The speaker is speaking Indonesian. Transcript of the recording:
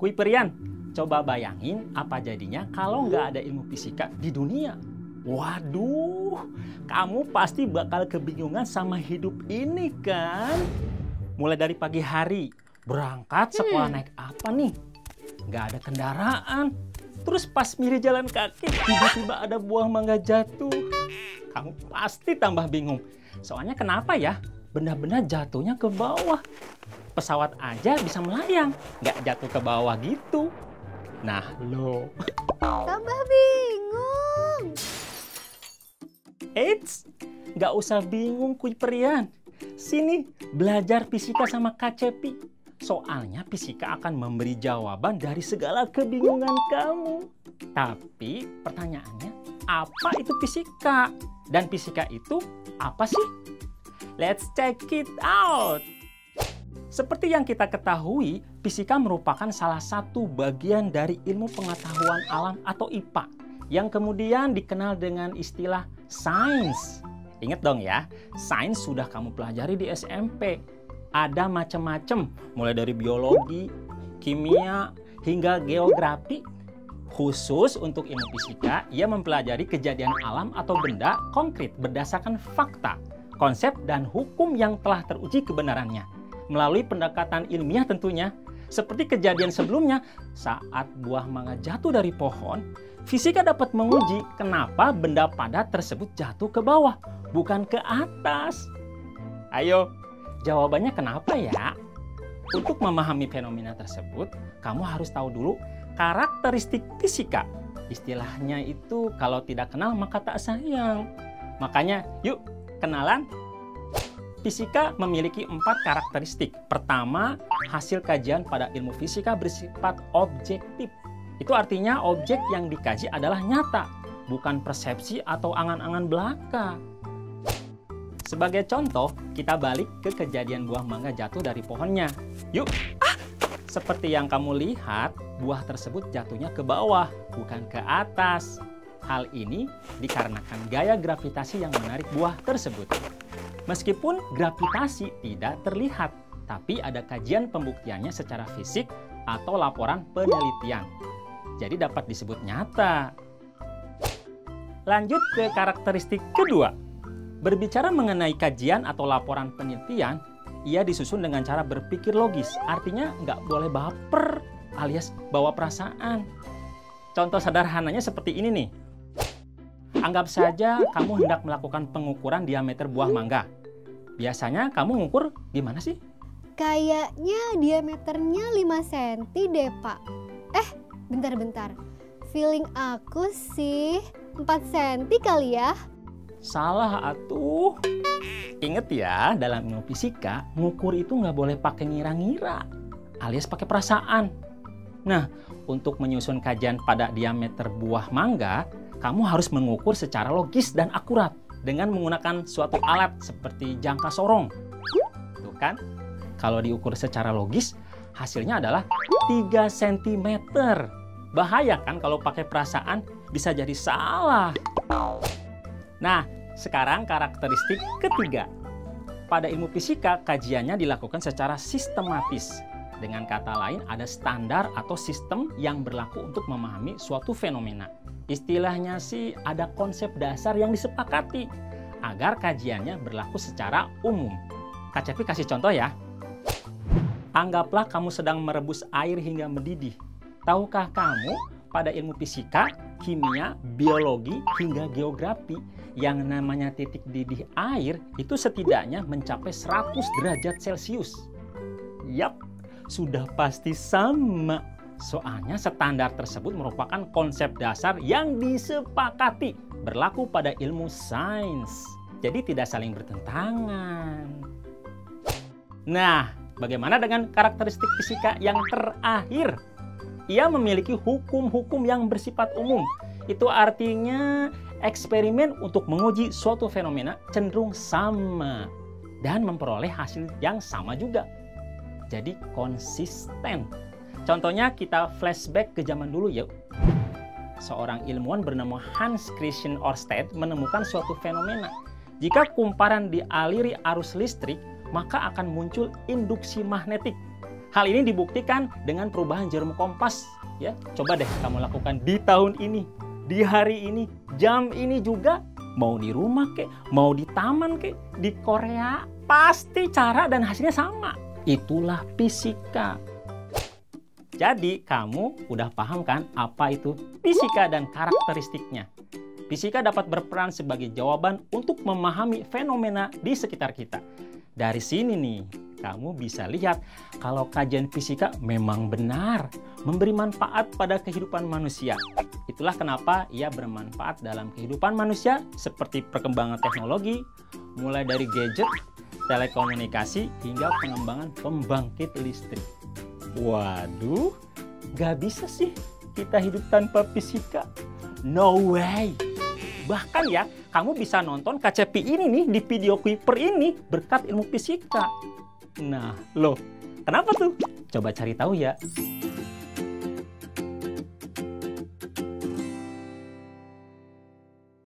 Kuiperian, coba bayangin apa jadinya kalau nggak ada ilmu fisika di dunia. Waduh, kamu pasti bakal kebingungan sama hidup ini kan? Mulai dari pagi hari, berangkat sekolah naik apa nih? Nggak ada kendaraan. Terus pas milih jalan kaki, tiba-tiba ada buah mangga jatuh. Kamu pasti tambah bingung. Soalnya kenapa ya? Benda-benda jatuhnya ke bawah. Pesawat aja bisa melayang, nggak jatuh ke bawah gitu. Nah lo. Tambah bingung. Eits, nggak usah bingung Kuiperian. Sini belajar fisika sama Kak Cepi. Soalnya fisika akan memberi jawaban dari segala kebingungan kamu. Tapi pertanyaannya, apa itu fisika? Dan fisika itu apa sih? Let's check it out. Seperti yang kita ketahui, fisika merupakan salah satu bagian dari ilmu pengetahuan alam atau IPA yang kemudian dikenal dengan istilah sains. Ingat dong ya, sains sudah kamu pelajari di SMP. Ada macam-macam, mulai dari biologi, kimia, hingga geografi. Khusus untuk ilmu fisika, ia mempelajari kejadian alam atau benda konkret berdasarkan fakta, konsep, dan hukum yang telah teruji kebenarannya. Melalui pendekatan ilmiah tentunya, seperti kejadian sebelumnya saat buah mangga jatuh dari pohon, fisika dapat menguji kenapa benda padat tersebut jatuh ke bawah, bukan ke atas. Ayo, jawabannya kenapa ya? Untuk memahami fenomena tersebut, kamu harus tahu dulu karakteristik fisika. Istilahnya itu kalau tidak kenal maka tak sayang. Makanya yuk kenalan. Fisika memiliki 4 karakteristik. Pertama, hasil kajian pada ilmu fisika bersifat objektif. Itu artinya objek yang dikaji adalah nyata, bukan persepsi atau angan-angan belaka. Sebagai contoh, kita balik ke kejadian buah mangga jatuh dari pohonnya. Yuk! Seperti yang kamu lihat, buah tersebut jatuhnya ke bawah, bukan ke atas. Hal ini dikarenakan gaya gravitasi yang menarik buah tersebut. Meskipun gravitasi tidak terlihat, tapi ada kajian pembuktiannya secara fisik atau laporan penelitian. Jadi dapat disebut nyata. Lanjut ke karakteristik kedua. Berbicara mengenai kajian atau laporan penelitian, ia disusun dengan cara berpikir logis. Artinya nggak boleh baper alias bawa perasaan. Contoh sederhananya seperti ini nih. Anggap saja kamu hendak melakukan pengukuran diameter buah mangga. Biasanya kamu ngukur gimana sih? Kayaknya diameternya 5 cm deh, Pak. Bentar-bentar. Feeling aku sih 4 cm kali ya. Salah atuh. Ingat ya, dalam ilmu fisika, ngukur itu nggak boleh pakai ngira-ngira, alias pakai perasaan. Nah, untuk menyusun kajian pada diameter buah mangga, kamu harus mengukur secara logis dan akurat dengan menggunakan suatu alat seperti jangka sorong. Tuh kan, kalau diukur secara logis, hasilnya adalah 3 cm. Bahaya kan kalau pakai perasaan, bisa jadi salah. Nah, sekarang karakteristik ketiga. Pada ilmu fisika, kajiannya dilakukan secara sistematis. Dengan kata lain, ada standar atau sistem yang berlaku untuk memahami suatu fenomena. Istilahnya sih ada konsep dasar yang disepakati agar kajiannya berlaku secara umum. Kak Cepi kasih contoh ya. Anggaplah kamu sedang merebus air hingga mendidih. Tahukah kamu pada ilmu fisika, kimia, biologi, hingga geografi yang namanya titik didih air itu setidaknya mencapai 100 derajat Celcius. Yap, sudah pasti sama. Soalnya standar tersebut merupakan konsep dasar yang disepakati berlaku pada ilmu sains. Jadi tidak saling bertentangan. Nah, bagaimana dengan karakteristik fisika yang terakhir? Ia memiliki hukum-hukum yang bersifat umum. Itu artinya eksperimen untuk menguji suatu fenomena cenderung sama dan memperoleh hasil yang sama juga. Jadi konsisten. Contohnya kita flashback ke zaman dulu yuk. Seorang ilmuwan bernama Hans Christian Ørsted menemukan suatu fenomena. Jika kumparan dialiri arus listrik, maka akan muncul induksi magnetik. Hal ini dibuktikan dengan perubahan jarum kompas. Ya, coba deh kamu lakukan di tahun ini, di hari ini, jam ini juga. Mau di rumah kek, mau di taman kek, di Korea, pasti cara dan hasilnya sama. Itulah fisika. Jadi kamu udah paham kan apa itu fisika dan karakteristiknya. Fisika dapat berperan sebagai jawaban untuk memahami fenomena di sekitar kita. Dari sini nih, kamu bisa lihat kalau kajian fisika memang benar, memberi manfaat pada kehidupan manusia. Itulah kenapa ia bermanfaat dalam kehidupan manusia seperti perkembangan teknologi, mulai dari gadget, telekomunikasi, hingga pengembangan pembangkit listrik. Waduh, gak bisa sih kita hidup tanpa fisika. No way! Bahkan ya, kamu bisa nonton KCP ini nih di video Kuiper ini berkat ilmu fisika. Nah, loh, kenapa tuh? Coba cari tahu ya.